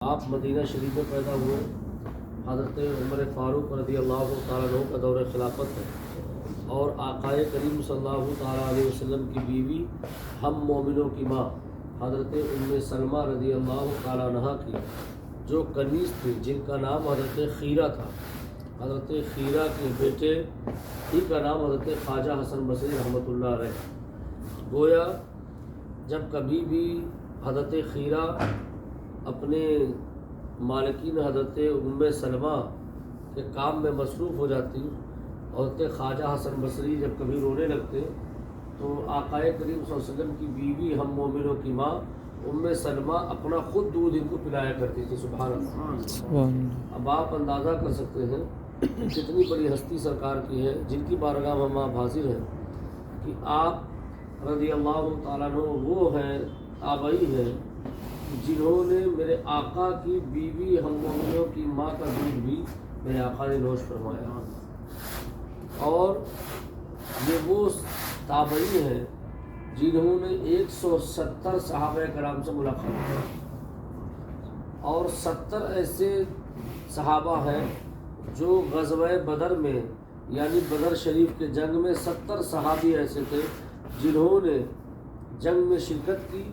آپ مدینہ شریف میں پیدا ہوئے۔ حضرت عمر فاروق رضی اللہ تعالیٰ عنہ کا دور خلافت ہے اور آقائے کریم صلی اللہ تعالیٰ علیہ وسلم کی بیوی ہم مومنوں کی ماں حضرت ام سلمہ رضی اللہ تعالیٰ عنہ کی جو کنیز تھی، جن کا نام حضرت خیرہ تھا۔ حضرت خیرہ کے بیٹے ہی کا نام حضرت خواجہ حسن بصری رحمۃ اللہ علیہ۔ گویا جب کبھی بھی حضرت خیرہ اپنے مالکین حضرت ام سلمہ کے کام میں مصروف ہو جاتی، حضرت خواجہ حسن بصری جب کبھی رونے لگتے تو آقائے کریم صلی اللہ علیہ وسلم کی بیوی ہم مومنوں کی ماں ام سلمہ اپنا خود دودھ ان کو پلایا کرتی تھی۔ سبحان اللہ۔ اب آپ اندازہ کر سکتے ہیں کتنی بڑی ہستی سرکار کی ہے، جن کی بارگاہ میں ہم آپ حاضر ہیں کہ آپ رضی اللہ تعالیٰ عنہ وہ ہیں، آبائی ہیں، جنہوں نے میرے آقا کی بیوی ہم مومنوں کی ماں کا دودھ بھی میرے آقا نے نوش فرمایا، اور یہ وہ تابعی ہیں جنہوں نے 170 صحابہ کرام سے ملاقات کی، اور 70 ایسے صحابہ ہیں جو غزوہ بدر میں یعنی بدر شریف کے جنگ میں 70 صحابی ایسے تھے جنہوں نے جنگ میں شرکت کی۔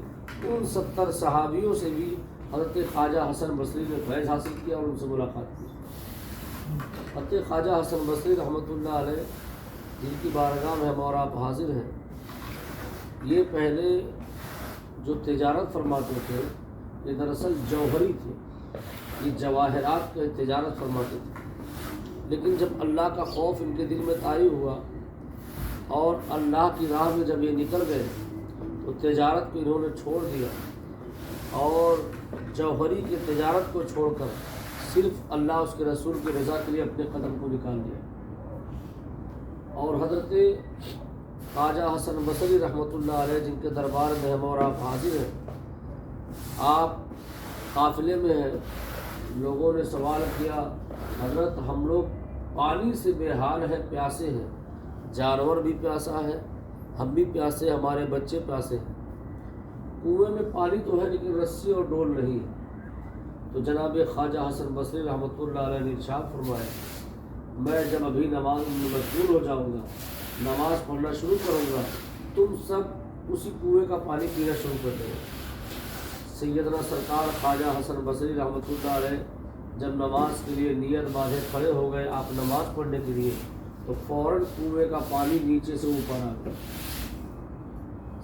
ان 70 صحابیوں سے بھی حضرت خواجہ حسن بصری نے فیض حاصل کیا اور ان سے ملاقات کی۔ حضرت خواجہ حسن بصری رحمۃ اللہ علیہ، جن کی بارگاہ میں ہم اور آپ حاضر ہیں، یہ پہلے جو تجارت فرماتے تھے یہ دراصل جوہری تھے، یہ جواہرات کی تجارت فرماتے تھے، لیکن جب اللہ کا خوف ان کے دل میں طاری ہوا اور اللہ کی راہ میں جب یہ نکل گئے تو تجارت کو انہوں نے چھوڑ دیا اور جوہری کی تجارت کو چھوڑ کر صرف اللہ اس کے رسول کی رضا کے لیے اپنے قدم کو نکال دیا۔ اور حضرت خواجہ حسن بصری رحمۃ اللہ علیہ، جن کے دربار میں ہم اور آپ حاضر ہیں، آپ قافلے میں ہیں، لوگوں نے سوال کیا حضرت ہم لوگ پانی سے بے حال ہیں، پیاسے ہیں، جانور بھی پیاسا ہے، ہم بھی پیاسے، ہمارے بچے پیاسے ہیں، کنویں میں پانی تو ہے لیکن رسی اور ڈول نہیں ہے۔ تو جناب خواجہ حسن بصری رحمۃ اللہ علیہ نے ارشاد فرمایا، میں جب ابھی نماز میں مشغول ہو جاؤں گا، نماز پڑھنا شروع کروں گا، تم سب اسی کنویں کا پانی پینا شروع کر دو۔ سیدنا سرکار خواجہ حسن بصری رحمۃ اللہ علیہ جب نماز کے لیے نیت باندھے کھڑے ہو گئے آپ نماز پڑھنے کے لیے، تو فوراً کنویں کا پانی نیچے سے اوپر آ گیا۔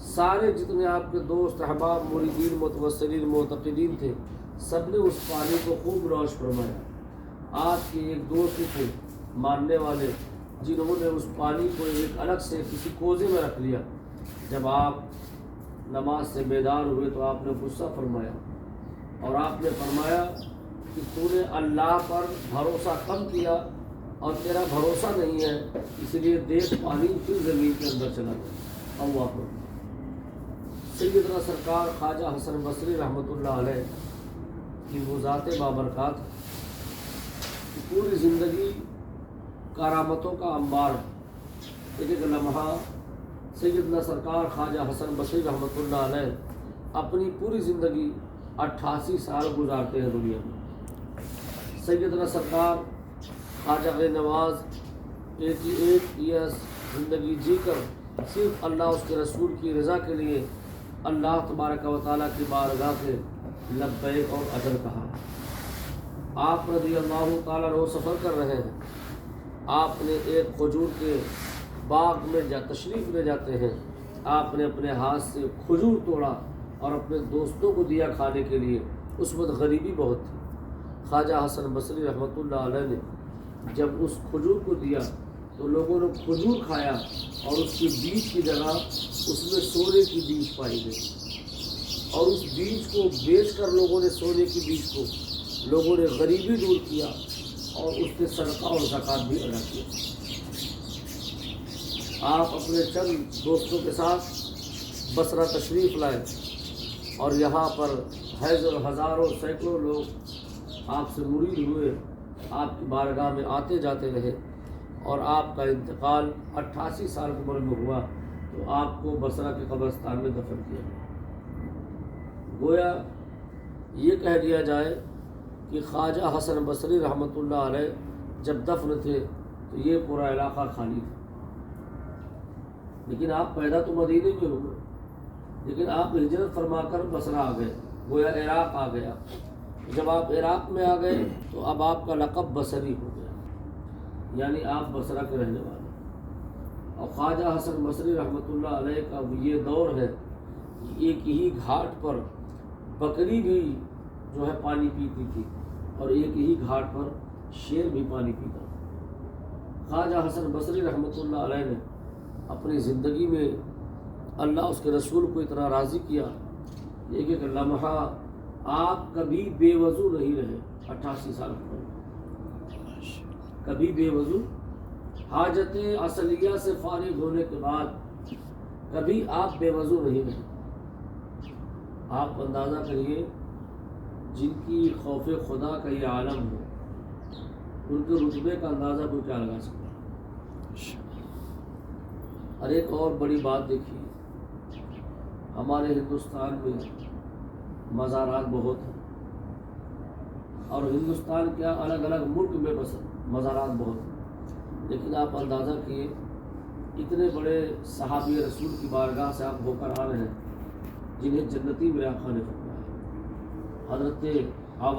سارے جتنے آپ کے دوست احباب مریدین متوسلین معتقدین تھے، سب نے اس پانی کو خوب نوش فرمایا۔ آپ کے ایک دوست تھے ماننے والے، جنہوں نے اس پانی کو ایک الگ سے کسی کوزے میں رکھ لیا۔ جب آپ نماز سے بیدار ہوئے تو آپ نے غصہ فرمایا اور آپ نے فرمایا کہ تو نے اللہ پر بھروسہ کم کیا اور تیرا بھروسہ نہیں ہے، اس لیے دیکھ پانی پھر زمین کے اندر چلا گیا۔ اللہ اکبر۔ سیدنا سرکار خواجہ حسن بصری رحمۃ اللہ علیہ کی وہ ذات بابرکات پوری زندگی کرامتوں کا انبار ہے۔ ایک لمحہ سیدنا سرکار خواجہ حسن بصری رحمۃ اللہ علیہ اپنی پوری زندگی 88 سال گزارتے ہیں دنیا میں۔ سیدنا سرکار خواجہ نواز 88 ایئرس زندگی جی کر صرف اللہ اس کے رسول کی رضا کے لیے اللہ تبارک و تعالیٰ کی بارگاہ سے لبیک اور اجر کہا۔ آپ رضی اللہ تعالیٰ عنہ سفر کر رہے ہیں، آپ نے ایک کھجور کے باغ میں تشریف لے جاتے ہیں، آپ نے اپنے ہاتھ سے کھجور توڑا اور اپنے دوستوں کو دیا کھانے کے لیے۔ اس وقت غریبی بہت تھی۔ خواجہ حسن بصری رحمۃ اللہ علیہ نے جب اس کھجور کو دیا تو لوگوں نے کھجور کھایا اور اس کی بیج کی جگہ اس میں سونے کی بیج پائی گئی، اور اس بیج کو بیچ کر لوگوں نے سونے کی بیج کو لوگوں نے غریبی دور کیا اور اس کے صدقہ اور زکوٰۃ بھی ادا کیا۔ آپ اپنے چند دوستوں کے ساتھ بصرہ تشریف لائے اور یہاں پر ہزاروں سینکڑوں لوگ آپ سے مرید ہوئے، آپ کی بارگاہ میں آتے جاتے رہے، اور آپ کا انتقال 88 سال کی عمر میں ہوا تو آپ کو بصرہ کے قبرستان میں دفن کیا گیا۔ گویا یہ کہہ دیا جائے کہ خواجہ حسن بصری رحمۃ اللہ علیہ جب دفن تھے تو یہ پورا علاقہ خالی تھا، لیکن آپ پیدا تو مدینے میں ہوئے، لیکن آپ ہجرت فرما کر بصرہ آ گئے، گویا عراق آ گیا۔ جب آپ عراق میں آ گئے تو اب آپ کا لقب بصری ہو گیا، یعنی آپ بصرہ کے رہنے والے۔ اور خواجہ حسن بصری رحمۃ اللہ علیہ کا یہ دور ہے کہ ایک ہی گھاٹ پر بکری بھی جو ہے پانی پیتی تھی اور ایک ہی گھاٹ پر شیر بھی پانی پیتا تھا۔ خواجہ حسن بصری رحمۃ اللہ علیہ نے اپنی زندگی میں اللہ اس کے رسول کو اتنا راضی کیا، ایک ایک لمحہ آپ کبھی بے وضو نہیں رہے 88 سال کی عمر میں، کبھی بے وضو، حاجت اصلیہ سے فارغ ہونے کے بعد کبھی آپ بے وضو نہیں رہے۔ آپ اندازہ کریے جن کی خوف خدا کا یہ عالم ہو، ان کے رتبے کا اندازہ کوئی کیا لگا سکتا ہے۔ اور ایک اور بڑی بات دیکھیے، ہمارے ہندوستان میں مزارات بہت ہیں، اور ہندوستان کیا الگ الگ ملک میں بس مزارات بہت ہیں، لیکن آپ اندازہ کیے اتنے بڑے صحابی رسول کی بارگاہ سے آپ ہو کر آ رہے ہیں جنہیں جنتی میرے آقا نے فرمایا۔ حضرت